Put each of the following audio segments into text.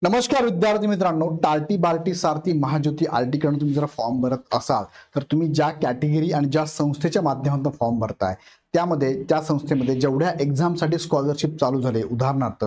नमस्कार विद्यार्थी मित्रांनो, टार्टी बार्टी सारथी महाज्योती आरटी कडून तुम्ही जर फॉर्म भरत असाल तर तुम्ही ज्या कॅटेगरी आणि ज्या संस्थेच्या माध्यमातून फॉर्म भरताय त्यामध्ये त्या संस्थेमध्ये जेवढ्या एक्झामसाठी स्कॉलरशिप चालू झाले, उदाहरणार्थ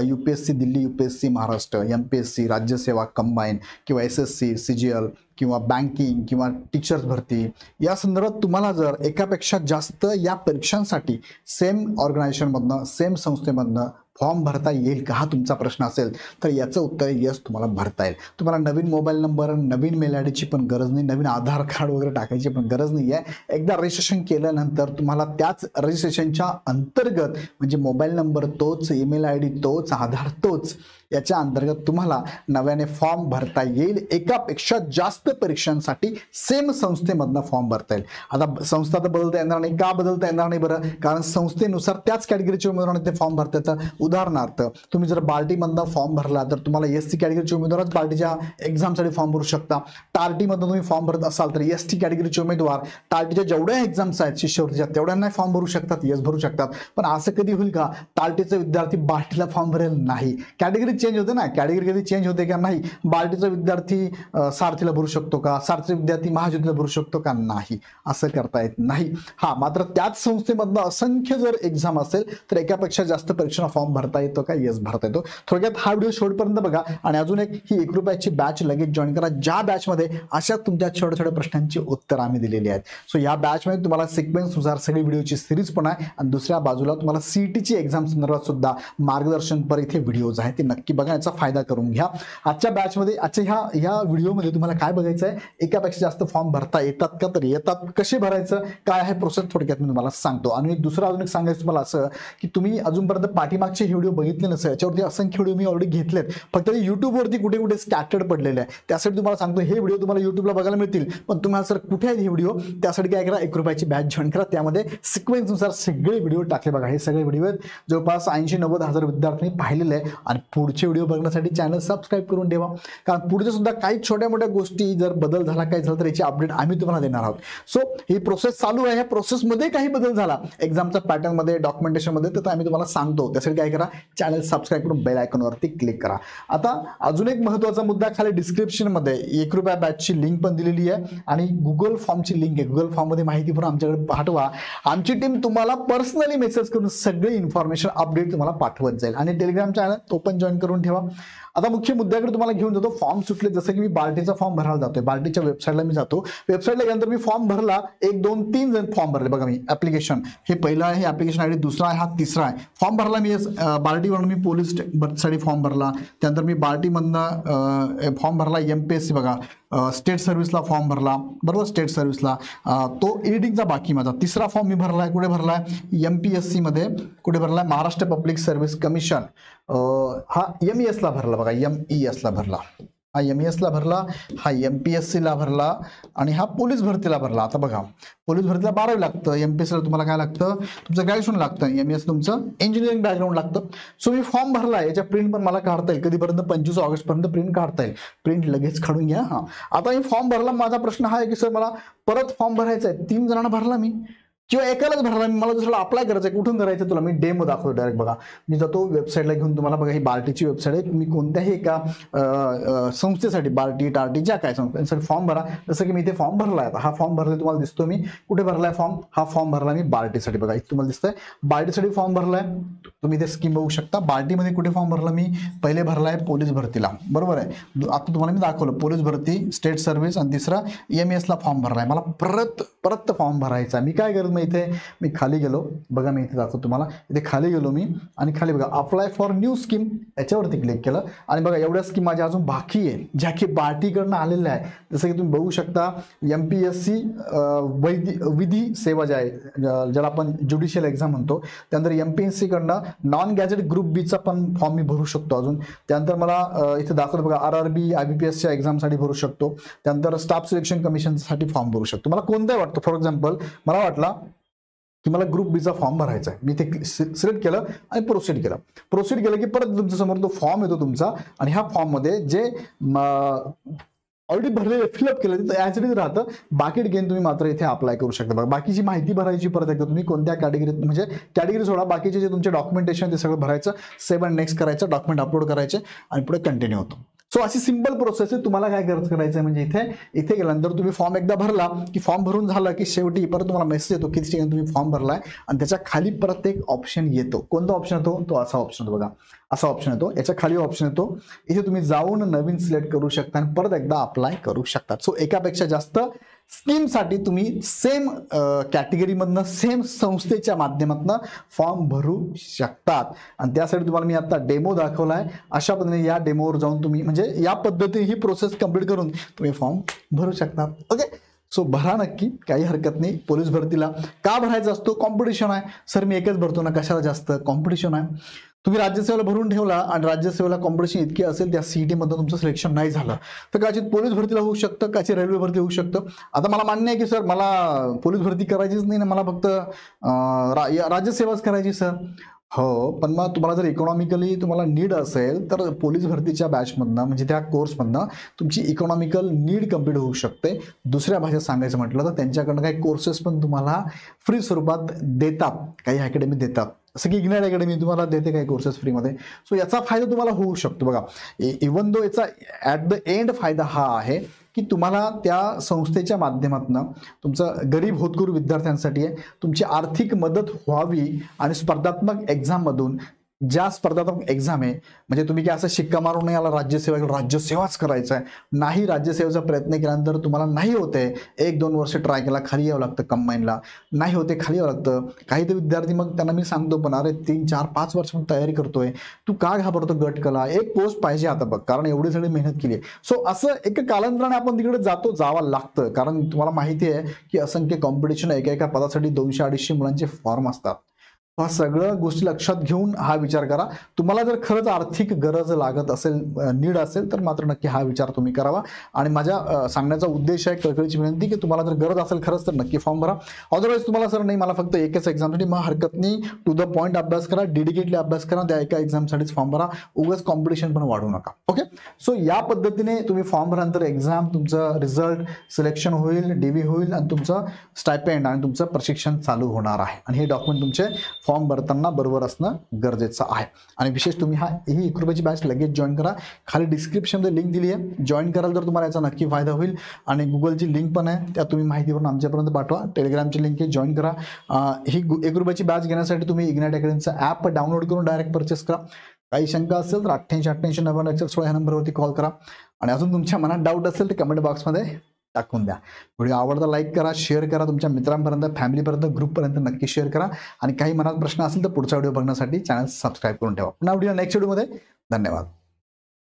UPSC Delhi, UPSC Maharashtra, MPSC राज्यसेवा कंबाईन किंवा एसएससी, सीजीएल किंवा बँकिंग किंवा टीचर्स भरती या संदर्भात तुम्हाला जर एकापेक्षा जास्त या परीक्षांसाठी सेम ऑर्गनायझेशनमधनं सेम संस्थेमधनं फॉर्म भरता येईल का, हा तुमचा प्रश्न असेल तर याचं उत्तर यस, तुम्हाला भरता येईल. तुम्हाला नवीन मोबाईल नंबर, नवीन मेल आय डीची पण गरज नाही, नवीन आधार कार्ड वगैरे टाकायची पण गरज नाही आहे. एकदा रजिस्ट्रेशन केल्यानंतर तुम्हाला त्याच रजिस्ट्रेशनच्या अंतर्गत म्हणजे मोबाईल नंबर तोच, ईमेल आय डी तोच, आधार तोच, याच्या अंतर्गत तुम्हाला नव्याने फॉर्म भरता येईल. एकापेक्षा जास्त परीक्षांसाठी सेम संस्थेमधनं फॉर्म भरता येईल. आता संस्था तर बदलता येणार नाही. का बदलता येणार नाही बरं? कारण संस्थेनुसार त्याच कॅटेगरीचे उमेदवारांना ते फॉर्म भरता येतं. उदाहरणार्थ तुम्ही जर बार्टीमधनं फॉर्म भरला तर तुम्हाला एससी कॅटेगरीचे उमेदवारच बार्टीच्या एक्झामसाठी फॉर्म भरू शकता. टार्टीमधनं तुम्ही फॉर्म भरत असाल तर एसटी कॅटेगरीचे उमेदवार टार्टीच्या जेवढ्या एक्झाम्स आहेत शिष्यवृत्तीच्या तेवढ्यांना फॉर्म भरू शकतात, यस भरू शकतात. पण असं कधी होईल का टार्टीचा विद्यार्थी बार्टीला फॉर्म भरेल नाही? कॅटेगरी चेंज होते ना, कॅटेगरी कधी चेंज होते का? नाही. बार्टीचा विद्यार्थी सारथीला भरू शकतो का? सारथीचा विद्यार्थी महाज्योतीला भरू शकतो का? नाही, असं करता येत नाही. हा, मात्र त्याच संस्थेमधनं असंख्य जर एक्झाम असेल तर एकापेक्षा जास्त परीक्षा फॉर्म भरता येतो का? यस, भरता येतो. थोडक्यात हा व्हिडिओ शेवटपर्यंत बघा आणि अजून एक ही ₹1 बॅच लगेच जॉईन करा, ज्या बॅचमध्ये अशा तुमच्या छोट्या छोट्या प्रश्नांची उत्तर आम्ही दिलेली आहेत. सो या बॅचमध्ये तुम्हाला सिक्वेन्सनुसार सगळी व्हिडिओची सिरीज पण आहे आणि दुसऱ्या बाजूला तुम्हाला सीईटीची एक्झाम संदर्भात सुद्धा मार्गदर्शनपर इथे व्हिडिओज आहेत, ते नक्की बघा, याचा फायदा करून घ्या. आजच्या बॅचमध्ये आजच्या ह्या व्हिडिओमध्ये तुम्हाला काय बघायचं आहे? एकापेक्षा जास्त फॉर्म भरता येतात का? तर येतात. कसे भरायचं, काय आहे प्रोसेस, थोडक्यात मी तुम्हाला सांगतो. आणि अजून एक सांगायचं तुम्हाला असं की तुम्ही अजूनपर्यंत पाठीमागचे व्हिडिओ बघितले नसेल, याच्यावरती असंख्य व्हिडिओ मी ऑलरेडी घेतलेत, फक्त ते युट्यूबवरती कुठे कुठे स्कॅटर्ड पडलेले आहे. त्यासाठी तुम्हाला सांगतो हे व्हिडिओ तुम्हाला युट्यूबला बघायला मिळतील, पण तुम्हाला सर कुठे आहे हे व्हिडिओ, त्यासाठी काय करा, ₹1 बॅच जॉईन करा. त्यामध्ये सिक्वेन्सनुसार सगळे व्हिडिओ टाकले बघा. हे सगळे व्हिडिओ जवळपास 80-90 हजार विद्यार्थ्यांनी पाहिलेले आहे आणि पुढचे व्हिडिओ बघण्यासाठी चॅनल सबस्क्राईब करून ठेवा, कारण पुढच्या सुद्धा काही छोट्या मोठ्या गोष्टी जर बदल झाला, काय झालं तर याची अपडेट आम्ही तुम्हाला देणार आहोत. सो ही प्रोसेस चालू आहे. ह्या प्रोसेसमध्ये काही बदल झाला एक्झामच्या पॅटर्नमध्ये, डॉक्युमेंटेशनमध्ये, तर आम्ही तुम्हाला सांगतो. त्यासाठी काय करा, चॅनल सबस्क्राईब करून बेल आयकॉनवरती क्लिक करा. आता अजून एक महत्त्वाचा मुद्दा, खाली डिस्क्रिप्शनमध्ये ₹1 बॅचची लिंक पण दिलेली आहे आणि गुगल फॉर्मची लिंक आहे. गुगल फॉर्ममध्ये माहिती पण आमच्याकडे पाठवा. आमची टीम तुम्हाला पर्सनली मेसेज करून सगळी इन्फॉर्मेशन अपडेट तुम्हाला पाठवत जाईल. आणि टेलिग्राम चॅनल तो पण जॉईन करून ठेवा. आता मुख्य मुद्द्याकडे तुम्हाला घेऊन जातो. फॉर्म सुटले, जसं की मी बार्टीचा फॉर्म भरायला जातोय, बार्टीच्या वेबसाईटला मी जातो. वेबसाईटला गेल्यानंतर मी फॉर्म भरला, 1 2 3 जण फॉर्म भरले बघा. मी ऍप्लिकेशन, हे पहिला आहे, ऍप्लिकेशन आयडी दुसरा आहे, हा तिसरा आहे. फॉर्म भरला मी बार्टीवरून, मी पोलीस भरतीसाठी फॉर्म भरला. त्यानंतर मी बार्टीमधनं फॉर्म भरला एमपीएससी बघा, स्टेट सर्व्हिसला फॉर्म भरला, बरोबर, स्टेट सर्व्हिसला. तो एडिटिंगचा बाकी माझा. तिसरा फॉर्म मी भरलाय, कुठे भरलाय? एमपीएससी मध्ये. कुठे भरलाय? महाराष्ट्र पब्लिक सर्व्हिस कमिशन, हा MES ला भरला बघा, MES ला भरला, हा MES ला भरला, हा MPSC ला भरला आणि हा पोलीस भरतीला भरला. आता बघा, पोलीस भरतीला 12वी लागतं, MPSC ला तुम्हाला काय लागतं? तुमचं ग्रॅज्युएशन लागतं, MES तुमचं इंजिनिअरिंग बॅकग्राऊंड लागतं. सो मी फॉर्म भरला, याच्या प्रिंट पण मला काढता येईल, कधीपर्यंत? 25 ऑगस्टपर्यंत प्रिंट काढता येईल. प्रिंट लगेच काढून घ्या. हा, आता मी फॉर्म भरला. माझा प्रश्न हा आहे की सर मला परत फॉर्म भरायचा आहे. 3 जणांना भरला मी किंवा एकालाच भरला मी, मला दुसऱ्याला अप्लाय करायचं आहे. कुठून करायचं तुला मी डेमो दाखवतो डायरेक्ट बघा. मी जातो वेबसाईटला घेऊन तुम्हाला बघा, ही बार्टीची वेबसाईट आहे. तुम्ही कोणत्याही एका संस्थेसाठी, बार्टी टार्टी ज्या काय संस्थेसाठी फॉर्म भरा. जसं की मी इथे फॉर्म भरला आहे, हा फॉर्म भरला तुम्हाला दिसतो. मी कुठे भरलाय फॉर्म? हा फॉर्म भरला मी बार्टीसाठी बघा, इथे तुम्हाला दिसतंय बार्टीसाठी फॉर्म भरलाय. तुम्ही इथे स्कीम बघू शकता. बार्टीमध्ये कुठे फॉर्म भरला मी? पहिले भरलाय पोलीस भरतीला, बरोबर आहे. आता तुम्हाला मी दाखवलं पोलीस भरती, स्टेट सर्व्हिस आणि तिसरा MES ला फॉर्म भरलाय. मला परत फॉर्म भरायचा. मी काय करत, इथे मी खाली गेलो बघा, मी इथे दाखवतो तुम्हाला. इथे खाली गेलो मी आणि खाली बघा अप्लाय फॉर न्यू स्कीम, याच्यावरती क्लिक केलं आणि बघा एवढ्या स्कीम माझ्या अजून बाकी आहे, ज्या की बार्टीकडनं आलेल्या आहे. जसं की तुम्ही बघू शकता, MPSC विधी सेवा ज्या आहे, ज्याला आपण ज्युडिशियल एक्झाम म्हणतो. त्यानंतर MPSC कडनं नॉन गॅजेट ग्रुप बीचा पण फॉर्म मी भरू शकतो अजून. त्यानंतर मला इथे दाखवलं बघा RRB IBPSच्या एक्झामसाठी भरू शकतो. त्यानंतर स्टाफ सिलेक्शन कमिशनसाठी फॉर्म भरू शकतो. मला कोणताही वाटतं, फॉर एक्झाम्पल मला वाटला की मला ग्रुप बीचा फॉर्म भरायचा आहे. मी ते सिलेक्ट केलं आणि प्रोसीड केलं की परत तुमच्या समोर तो फॉर्म येतो तुमचा आणि ह्या फॉर्ममध्ये जे ऑलरेडी भरलेले फिलअप केलं तर ॲज इट इज राहतं. बाकी गेन तुम्ही मात्र इथे अप्लाय करू शकता. बघा बाकीची माहिती भरायची परत एकदा तुम्ही कोणत्या कॅटेगरीत, म्हणजे कॅटेगरी सोडा, बाकीचे जे तुमचे डॉक्युमेंटेशन ते सगळं भरायचं, सेव्ह अँड नेक्स्ट करायचं, डॉक्युमेंट अपलोड करायचे आणि पुढे कंटिन्यू होतो. सो अशी सिंपल प्रोसेस आहे. तुम्हाला काय करायचं आहे म्हणजे इथे गेल्यानंतर तुम्ही फॉर्म एकदा भरला की फॉर्म भरून झाला की शेवटी परत तुम्हाला मेसेज येतो किती ठिकाणी तुम्ही फॉर्म भरलाय आणि त्याच्या खाली परत एक ऑप्शन येतो. कोणता ऑप्शन येतो? तो असा ऑप्शन येतो बघा, असा ऑप्शन येतो. याच्या खाली ऑप्शन येतो, इथे तुम्ही जाऊन नवीन सिलेक्ट करू शकता आणि परत एकदा अप्लाय करू शकता. सो एकापेक्षा जास्त स्कीमसाठी तुम्ही सेम कॅटेगरीमधनं सेम संस्थेच्या माध्यमातून फॉर्म भरू शकतात. आणि त्यासाठी तुम्हाला मी आता डेमो दाखवला आहे. अशा पद्धतीने या डेमोवर जाऊन तुम्ही म्हणजे या पद्धतीने ही प्रोसेस कंप्लीट करून तुम्ही फॉर्म भरू शकता. ओके, सो भरा नक्की, काही हरकत नाही. पोलीस भरतीला का भरायचा असतो? कॉम्पिटिशन आहे. सर मी एकच भरतो ना, कशाला जास्त? कॉम्पिटिशन आहे. तुम्ही राज्यसेवेला भरून ठेवला आणि राज्यसेवेला कॉम्पिटिशन इतके असेल त्या सीईटी मध्ये तुमचं सिलेक्शन नाही झालं तर कदाचित पोलीस भरतीला होऊ शकतं, कदाचित रेल्वे भरती होऊ शकतं. आता मला मान्य आहे की सर मला पोलीस भरती करायचीच नाही ना, मला फक्त राज्यसेवाच करायची सर. हो, पण मग तुम्हाला जर इकॉनॉमिकली तुम्हाला नीड असेल तर पोलीस भरतीच्या बॅचमधनं म्हणजे त्या कोर्समधनं तुमची इकॉनॉमिकल नीड कम्प्लीट होऊ शकते. दुसऱ्या भाषेत सांगायचं म्हटलं तर त्यांच्याकडनं काही कोर्सेस पण तुम्हाला फ्री स्वरूपात देतात, काही अकॅडमी देतात. जसं की इग्नाइट अकॅडमी तुम्हाला देते काही कोर्सेस फ्रीमध्ये. सो याचा फायदा तुम्हाला होऊ शकतो. बघा इवन दो याचा ॲट द एंड फायदा हा आहे की तुम्हाला त्या संस्थेच्या माध्यमातून तुमचं गरीब होतकरू विद्यार्थ्यांसाठी आहे तुमची आर्थिक मदत व्हावी आणि स्पर्धात्मक एक्झाममधून ज्या स्पर्धात्मक एक्झाम आहे म्हणजे तुम्ही काय असं शिक्का मारून नाही आला राज्यसेवाच करायचं आहे नाही, राज्यसेवेचा प्रयत्न केल्यानंतर तुम्हाला नाही होते, 1-2 वर्ष ट्राय केला, खाली यावं लागतं कंबाईनला, नाही होते खाली यावं लागतं. काही तर विद्यार्थी मग त्यांना मी सांगतो पण अरे 3-4-5 वर्ष पण तयारी करतोय, तू का घाबरतो? गट कला एक पोस्ट पाहिजे आता बघ, कारण एवढी सगळी मेहनत केली आहे. सो असं एक कालांतराने आपण तिकडे जावं लागतं, कारण तुम्हाला माहिती आहे की असंख्य कॉम्पिटिशन एका पदासाठी 200-250 मुलांचे फॉर्म असतात. हा सगळं गोष्टी लक्षात घेऊन हा विचार करा. तुम्हाला जर खरंच आर्थिक गरज लागत असेल, नीड असेल तर मात्र नक्की हा विचार तुम्ही करावा. आणि माझ्या सांगण्याचा उद्देश आहे, कळकळीची विनंती की तुम्हाला जर गरज असेल खरंच तर नक्की फॉर्म भरा. अदरवाईज तुम्हाला सर नाही मला फक्त एकच एक्झामसाठी, मग हरकत नाही, टू द पॉईंट अभ्यास करा, डेडिकेटली अभ्यास करा, त्या एका एक्झामसाठीच फॉर्म भरा, उगाच कॉम्पिटिशन पण वाढवू नका. ओके, सो या पद्धतीने तुम्ही फॉर्म भरल्यानंतर एक्झाम, तुमचं रिझल्ट, सिलेक्शन होईल, DV होईल आणि तुमचं स्टायपेंड आणि तुमचं प्रशिक्षण चालू होणार आहे. आणि हे डॉक्युमेंट तुमचे फॉर्म भरताना बरोबर असणं गरजेचं आहे. आणि विशेष तुम्ही ही 1 रुपयाची बॅच लगेच जॉईन करा. खाली डिस्क्रिप्शनमध्ये लिंक दिली आहे, जॉईन कराल तर तुम्हाला याचा नक्की फायदा होईल. आणि गुगलची लिंक पण आहे, त्या तुम्ही माहिती भरून आमच्यापर्यंत पाठवा. टेलिग्रामची लिंक आहे, जॉईन करा. ही 1 रुपयाची बॅच घेण्यासाठी तुम्ही इग्नाइट अकॅडमीचं ॲप डाउनलोड करून डायरेक्ट परचेस करा. काही शंका असेल तर 88-88-90-116 या नंबरवरती कॉल करा. आणि अजून तुमच्या मनात डाऊट असेल तर कमेंट बॉक्समध्ये टाकून द्या. व्हिडिओ आवडता लाईक करा, शेअर करा, तुमच्या मित्रांपर्यंत, फॅमिलीपर्यंत, ग्रुपपर्यंत नक्की शेअर करा. आणि काही मनात प्रश्न असेल तर पुढचा व्हिडिओ बघण्यासाठी चॅनल सबस्क्राईब करून ठेवा. पुन्हा व्हिडिओ नेक्स्ट व्हिडिओमध्ये. धन्यवाद.